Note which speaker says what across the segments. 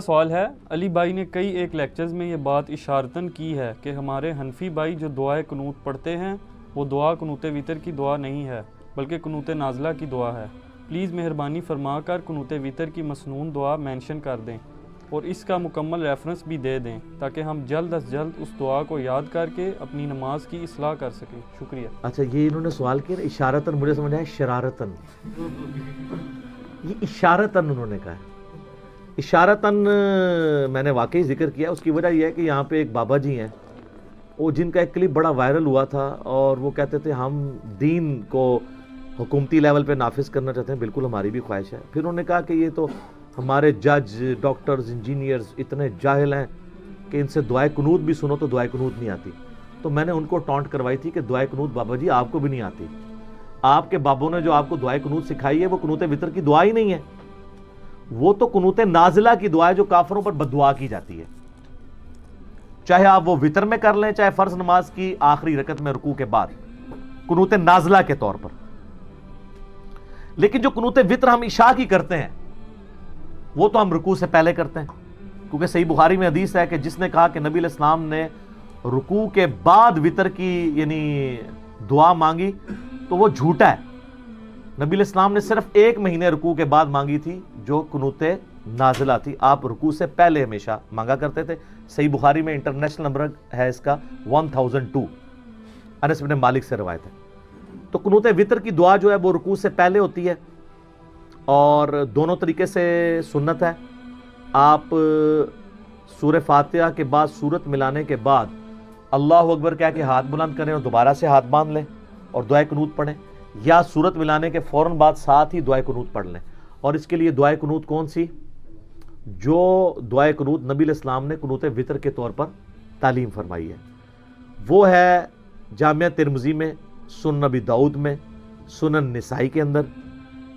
Speaker 1: سوال ہے، علی بھائی نے کئی ایک لیکچرز میں یہ بات اشارتاً کی ہے کہ ہمارے حنفی بھائی جو دعائے قنوت پڑھتے ہیں وہ دعا قنوت وتر کی دعا نہیں ہے بلکہ قنوت نازلہ کی دعا ہے۔ پلیز مہربانی فرما کر قنوت وتر کی مسنون دعا مینشن کر دیں اور اس کا مکمل ریفرنس بھی دے دیں تاکہ ہم جلد از جلد اس دعا کو یاد کر کے اپنی نماز کی اصلاح کر سکیں۔ شکریہ۔
Speaker 2: اچھا، یہ انہوں نے سوال کیا اشارتاً، مجھے سمجھا ہے شرارتاً، یہ اشارتاً انہوں نے کہا ہے۔ اشارتاً میں نے واقعی ذکر کیا، اس کی وجہ یہ ہے کہ یہاں پہ ایک بابا جی ہیں، وہ جن کا ایک کلپ بڑا وائرل ہوا تھا اور وہ کہتے تھے ہم دین کو حکومتی لیول پہ نافذ کرنا چاہتے ہیں، بالکل ہماری بھی خواہش ہے۔ پھر انہوں نے کہا کہ یہ تو ہمارے جج، ڈاکٹرز، انجینئرز اتنے جاہل ہیں کہ ان سے دعائے قنوت بھی سنو تو دعائے قنوت نہیں آتی۔ تو میں نے ان کو ٹونٹ کروائی تھی کہ دعائے قنوت بابا جی آپ کو بھی نہیں آتی، آپ کے بابوں نے جو آپ کو دعائے قنوت سکھائی ہے وہ قنوت وتر کی دعا ہی نہیں ہے، وہ تو قنوت نازلہ کی دعا ہے جو کافروں پر بد دعا کی جاتی ہے، چاہے آپ وہ وتر میں کر لیں چاہے فرض نماز کی آخری رکعت میں رکوع کے بعد، قنوت نازلہ کے طور پر۔ لیکن جو قنوت وتر ہم عشاء کی کرتے ہیں وہ تو ہم رکوع سے پہلے کرتے ہیں، کیونکہ صحیح بخاری میں حدیث ہے کہ جس نے کہا کہ نبی علیہ السلام نے رکوع کے بعد وتر کی یعنی دعا مانگی تو وہ جھوٹا ہے۔ نبی علیہ السلام نے صرف 1 مہینے رکوع کے بعد مانگی تھی جو قنوت نازلہ تھی، آپ رکوع سے پہلے ہمیشہ مانگا کرتے تھے۔ صحیح بخاری میں انٹرنیشنل نمبر ہے اس کا 1002، انس بن مالک سے روایت ہے۔ تو قنوت وتر کی دعا جو ہے وہ رکوع سے پہلے ہوتی ہے اور دونوں طریقے سے سنت ہے۔ آپ سورہ فاتحہ کے بعد سورت ملانے کے بعد اللہ اکبر کہہ کے ہاتھ بلند کریں اور دوبارہ سے ہاتھ باندھ لیں اور دعائے قنوت پڑھیں، یا سورت ملانے کے فوراً بعد ساتھ ہی دعائے قنوت پڑھ لیں۔ اور اس کے لیے دعائے قنوت کون سی؟ جو دعائے قنوت نبی علیہ السلام نے قنوت وتر کے طور پر تعلیم فرمائی ہے، وہ ہے جامعہ ترمذی میں، سنن نبی داؤد میں، سنن نسائی کے اندر،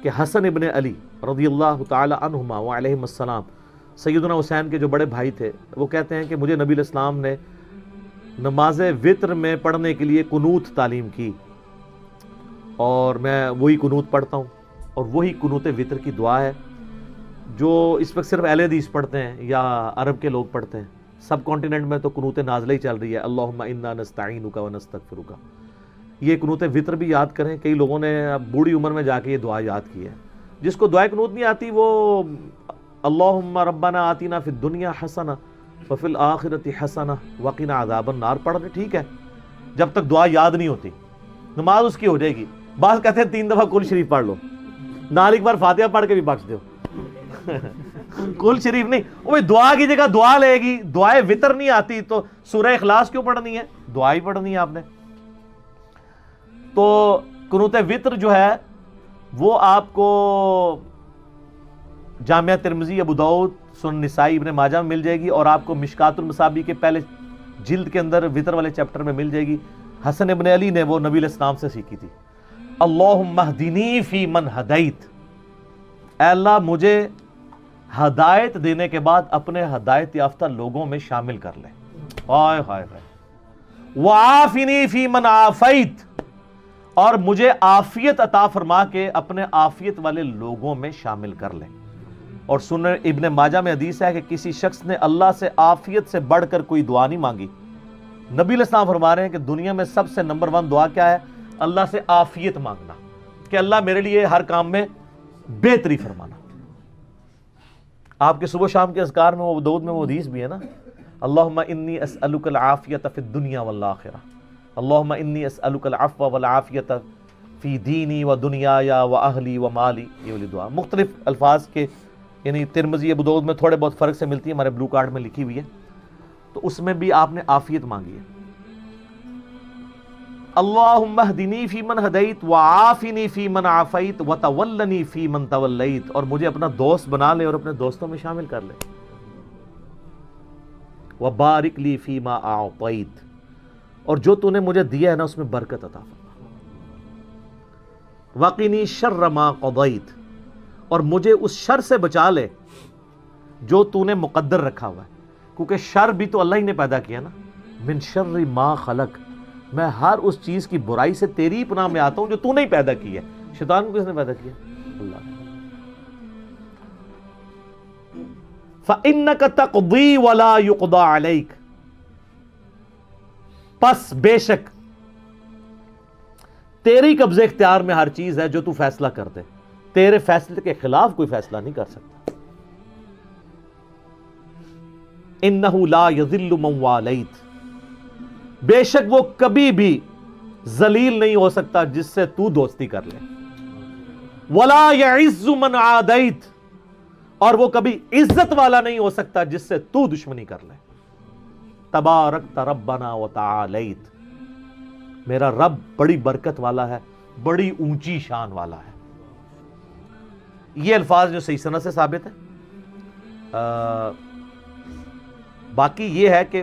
Speaker 2: کہ حسن ابن علی رضی اللہ تعالی عنہما وعلیہم السلام، سیدنا حسین کے جو بڑے بھائی تھے، وہ کہتے ہیں کہ مجھے نبی علیہ السلام نے نماز وتر میں پڑھنے کے لیے قنوت تعلیم کی اور میں وہی قنوت پڑھتا ہوں، اور وہی قنوت وتر کی دعا ہے جو اس وقت صرف اہل حدیث پڑھتے ہیں یا عرب کے لوگ پڑھتے ہیں۔ سب کانٹیننٹ میں تو قنوت نازلہ ہی چل رہی ہے، اللہم انا نستعینک ونستغفرک۔ یہ قنوت وتر بھی یاد کریں، کئی لوگوں نے بوڑھی عمر میں جا کے یہ دعا یاد کی ہے۔ جس کو دعائے قنوت نہیں آتی وہ اللہم ربنا آتنا فی الدنیا حسنہ وفی الآخرۃ حسنہ وقنا عذاب النار پڑھ رہے، ٹھیک ہے، جب تک دعا یاد نہیں ہوتی نماز اس کی ہو جائے گی۔ بعض کہتے ہیں 3 دفعہ کل شریف پڑھ لو، نال ایک بار فاتحہ پڑھ کے بھی بخش دو۔ کل شریف نہیں، وہ دعا کی جگہ دعا لے گی، دعائے وتر نہیں آتی تو سورہ اخلاص کیوں پڑھنی ہے؟ دعا ہی پڑھنی ہے آپ نے۔ تو قنوت وتر جو ہے وہ آپ کو جامعہ ترمذی، ابو داؤد، سنن نسائی، ابن ماجہ میں مل جائے گی، اور آپ کو مشکات المصابیح کے پہلے جلد کے اندر وتر والے چیپٹر میں مل جائے گی۔ حسن ابن علی نے وہ نبی علیہ السلام سے سیکھی تھی۔ اللہم اہدنی فی من ہدیت، اے اللہ مجھے ہدایت دینے کے بعد اپنے ہدایت یافتہ لوگوں میں شامل کر لے۔ ہائے ہائے ہائے۔ وعافنی فی من عافیت، اور مجھے عافیت عطا فرما کے اپنے عافیت والے لوگوں میں شامل کر لے۔ اور سنن ابن ماجہ میں حدیث ہے کہ کسی شخص نے اللہ سے عافیت سے بڑھ کر کوئی دعا نہیں مانگی۔ نبی علیہ السلام فرما رہے ہیں کہ دنیا میں سب سے نمبر 1 دعا کیا ہے؟ اللہ سے عافیت مانگنا، کہ اللہ میرے لیے ہر کام میں بہتری فرمانا۔ آپ کے صبح شام کے اذکار میں وہ دعود میں وہ حدیث بھی ہے نا، اللہم انی اسألک العافیت فی الدنیا والآخرہ، اللہم انی اسألک العفو والعافیت فی دینی و دنیایا و اہلی و مالی۔ یہ والی دعا مختلف الفاظ کے، یعنی ترمذی، ابو داؤد میں تھوڑے بہت فرق سے ملتی ہے، ہمارے بلو کارڈ میں لکھی ہوئی ہے، تو اس میں بھی آپ نے عافیت مانگی ہے۔ اللہم اہدنی فی من ہدیت وعافنی فی من عافیت وتولنی فی من تولیت، اور مجھے اپنا دوست بنا لے اور اپنے دوستوں میں شامل کر لے۔ وبارک لی فیما اعطیت، اور جو تو نے مجھے دیا ہے نا اس میں برکت عطا فرما۔ وقنی شر ما قضیت، اور مجھے اس شر سے بچا لے جو تو نے مقدر رکھا ہوا ہے، کیونکہ شر بھی تو اللہ ہی نے پیدا کیا نا۔ من شر ما خلق، میں ہر اس چیز کی برائی سے تیری پناہ میں آتا ہوں جو تو نے ہی پیدا کی ہے۔ شیطان کو کس نے پیدا کیا؟ اللہ۔ فَإِنَّكَ تَقْضِي وَلَا يُقْضَى عَلَيْكَ، پس بے شک تیری قبضے اختیار میں ہر چیز ہے جو تو فیصلہ کر دے، تیرے فیصلے کے خلاف کوئی فیصلہ نہیں کر سکتا۔ اِنَّهُ لَا يَذِلُّ مَنْ وَالَيْتَ، بے شک وہ کبھی بھی ذلیل نہیں ہو سکتا جس سے تو دوستی کر لے، وَلَا يَعِزُّ مَنْ عَادَيْتَ، اور وہ کبھی عزت والا نہیں ہو سکتا جس سے تو دشمنی کر لے۔ تبارکت ربنا وتعالیت، میرا رب بڑی برکت والا ہے، بڑی اونچی شان والا ہے۔ یہ الفاظ جو صحیح سند سے ثابت ہے۔ باقی یہ ہے کہ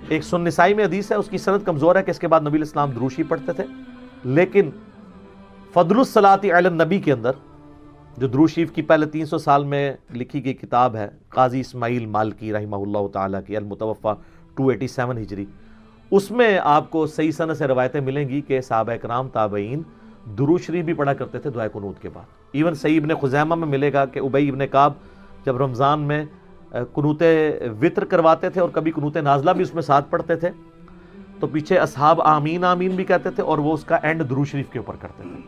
Speaker 2: ایک سنن نسائی میں حدیث ہے، اس کی سند کمزور ہے کہ اس کے بعد نبی علیہ السلام دروشی پڑھتے تھے، لیکن فضل الصلاۃ علی النبی کے اندر جو درود شریف کی پہلے 300 سال میں لکھی گئی کتاب ہے قاضی اسماعیل مالکی رحمہ اللہ تعالیٰ کی، المتوفی 287 ہجری، اس میں آپ کو صحیح سند سے روایتیں ملیں گی کہ صحابہ کرام تابعین درود شریف بھی پڑھا کرتے تھے دعائے قنوت کے بعد۔ ایون صحیح ابن خزیمہ میں ملے گا کہ ابی ابن کعب جب رمضان میں قنوت وطر کرواتے تھے اور کبھی قنوت نازلہ بھی اس میں ساتھ پڑھتے تھے، تو پیچھے اصحاب آمین آمین بھی کہتے تھے اور وہ اس کا اینڈ درود شریف کے اوپر کرتے تھے۔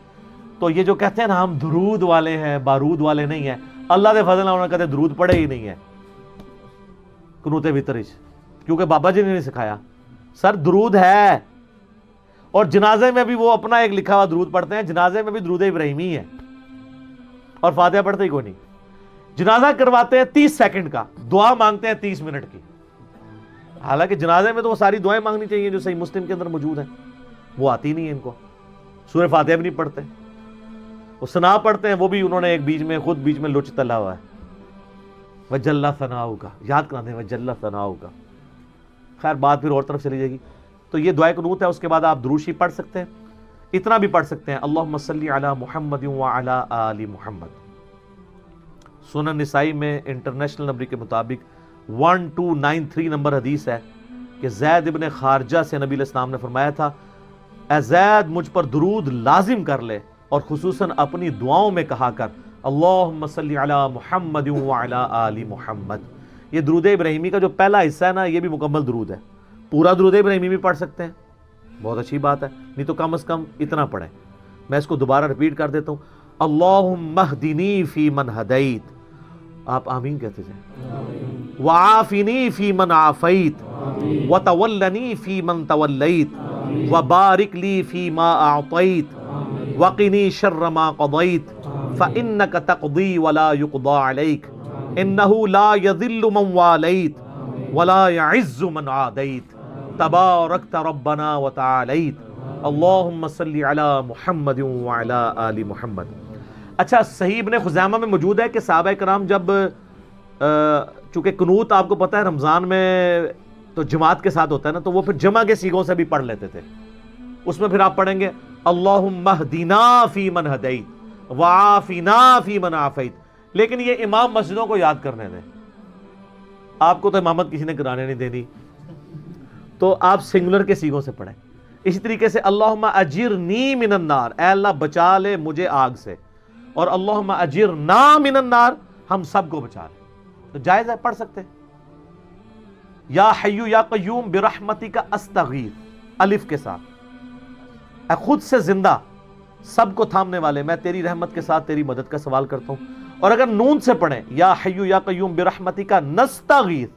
Speaker 2: تو یہ جو کہتے ہیں نا ہم درود والے ہیں، بارود والے نہیں ہیں، اللہ دے فضل انہوں نے کہتے درود پڑھے ہی نہیں ہے قنوت وطر، کیونکہ بابا جی نے نہیں سکھایا۔ سر درود ہے، اور جنازے میں بھی وہ اپنا ایک لکھا ہوا درود پڑھتے ہیں، جنازے میں بھی درود ابراہیمی ہے، اور فاتحہ پڑھتے ہی کوئی نہیں۔ جنازہ کرواتے ہیں 30 سیکنڈ کا، دعا مانگتے ہیں 30 منٹ کی، حالانکہ جنازے میں تو وہ ساری دعائیں مانگنی چاہیے جو صحیح مسلم کے اندر موجود ہیں، وہ آتی نہیں ہے ان کو۔ سورہ فاتحہ بھی نہیں پڑھتے، وہ ثنا پڑھتے ہیں، وہ بھی انہوں نے ایک خود بیچ میں لچ تلا ہوا ہے، وجل ثناؤک، یاد کرا دیں وجل ثناؤک۔ خیر بات پھر اور طرف چلی جائے گی۔ تو یہ دعائے قنوت ہے، اس کے بعد آپ درود شریف پڑھ سکتے ہیں، اتنا بھی پڑھ سکتے ہیں اللہم صلی علی محمد وعلی آل محمد۔ سنن نسائی میں انٹرنیشنل نمبر کے مطابق 1293 نمبر حدیث ہے کہ زید ابن خارجہ سے نبی علیہ السلام نے فرمایا تھا، اے زید مجھ پر درود لازم کر لے، اور خصوصاً اپنی دعاؤں میں کہا کر اللہم صلی علی محمد وعلی آل محمد۔ یہ درود ابراہیمی کا جو پہلا حصہ ہے نا، یہ بھی مکمل درود ہے، پورا درود ابراہیمی بھی پڑھ سکتے ہیں، بہت اچھی بات ہے، نہیں تو کم از کم اتنا پڑھیں۔ میں اس کو دوبارہ ریپیٹ کر دیتا ہوں، اللہم اہدنی فی من ہدیت، آپ آمین کہتے جائیں، وعافنی فی من عافیت، وتولنی فی من تولیت، وبارک لی فی ما اعطیت، وقنی شر ما قضیت، فإنک تقضی ولا یقضى علیک، انہ لا یذل من والیت ولا یعز من عادیت، تبارکت ربنا وتعالیت، اللہم صلی علی محمد وعلی آل محمد۔ اچھا، صحیح ابن خزیمہ میں موجود ہے کہ صحابہ کرام جب چونکہ قنوت آپ کو پتہ ہے رمضان میں تو جماعت کے ساتھ ہوتا ہے نا، تو وہ پھر جمع کے سیغوں سے بھی پڑھ لیتے تھے۔ اس میں پھر آپ پڑھیں گے اللہم اہدنا فی من ہدیت وعافنا فی من عافیت، لیکن یہ امام مسجدوں کو یاد کرنے دیں، آپ کو تو امامت کسی نے کرانے نہیں دینی، تو آپ سنگولر کے سیغوں سے پڑھیں۔ اسی طریقے سے اللہم اجرنی من النار، اے اللہ بچا لے مجھے آگ سے، اور اللہم اجرنا من النار، ہم سب کو بچا لے، تو جائز ہے، پڑھ سکتے ہیں۔ یا حیو یا قیوم برحمتک استغیث، الف کے ساتھ، اے خود سے زندہ سب کو تھامنے والے، میں تیری رحمت کے ساتھ تیری مدد کا سوال کرتا ہوں۔ اور اگر نون سے پڑھیں یا حیو یا قیوم برحمتک نستغیث،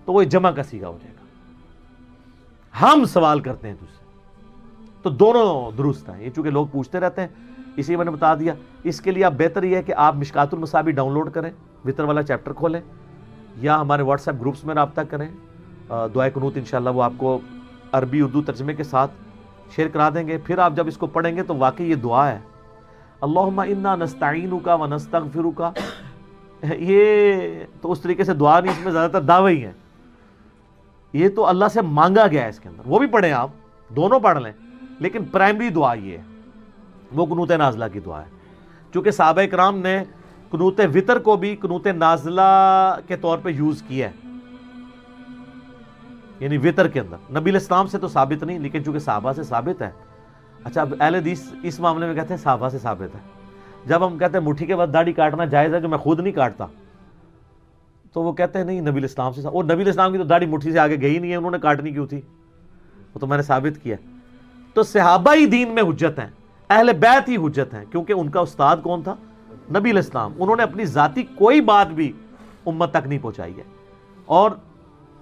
Speaker 2: تو وہ جمع کا صیغہ ہو جائے گا، ہم سوال کرتے ہیں تجھ سے، تو دونوں درست ہیں۔ یہ چونکہ لوگ پوچھتے رہتے ہیں، اسی میں نے بتا دیا۔ اس کے لیے آپ بہتر یہ ہے کہ آپ مشکات المصابیح ڈاؤن لوڈ کریں، وطر والا چیپٹر کھولیں، یا ہمارے واٹس ایپ گروپس میں رابطہ کریں۔ دعائے قنوت انشاءاللہ وہ آپ کو عربی اردو ترجمے کے ساتھ شیئر کرا دیں گے۔ پھر آپ جب اس کو پڑھیں گے تو واقعی یہ دعا ہے، اللہم انا نستعینک ونستغفرک، یہ تو اس طریقے سے دعا نہیں، اس میں زیادہ تر دعوے ہی ہیں، یہ تو اللہ سے مانگا گیا ہے اس کے اندر، وہ بھی پڑھیں، آپ دونوں پڑھ لیں، لیکن پرائمری دعا یہ ہے، وہ قنوت نازلہ کی دعا ہے۔ چونکہ صحابہ کرام نے قنوت وطر کو بھی قنوت نازلہ کے طور پہ یوز کیا ہے، یعنی وطر کے اندر۔ نبی علیہ السلام سے تو ثابت نہیں، لیکن چونکہ صحابہ سے ثابت ہے۔ اچھا، اب اہل حدیث اس معاملے میں کہتے ہیں صحابہ سے ثابت ہے۔ جب ہم کہتے ہیں مٹھی کے بعد داڑھی کاٹنا جائز ہے، جو میں خود نہیں کاٹتا، تو وہ کہتے ہیں نہیں نبی الاسلام سے، اور نبی الاسلام کی تو داڑھی مٹھی سے آگے گئی نہیں ہے، انہوں نے کاٹنی کیوں تھی؟ وہ تو میں نے ثابت کیا۔ تو صحابہ ہی دین میں حجت ہیں، اہل بیت ہی حجت ہیں، کیونکہ ان کا استاد کون تھا؟ نبی الاسلام۔ انہوں نے اپنی ذاتی کوئی بات بھی امت تک نہیں پہنچائی ہے، اور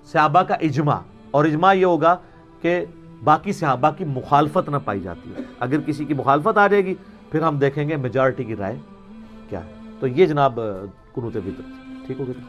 Speaker 2: صحابہ کا اجماع، اور اجماع یہ ہوگا کہ باقی صحابہ کی مخالفت نہ پائی جاتی ہے۔ اگر کسی کی مخالفت آ جائے گی پھر ہم دیکھیں گے میجارٹی کی رائے کیا ہے۔ تو یہ جناب قنوت وتر، ٹھیک ہو گیا؟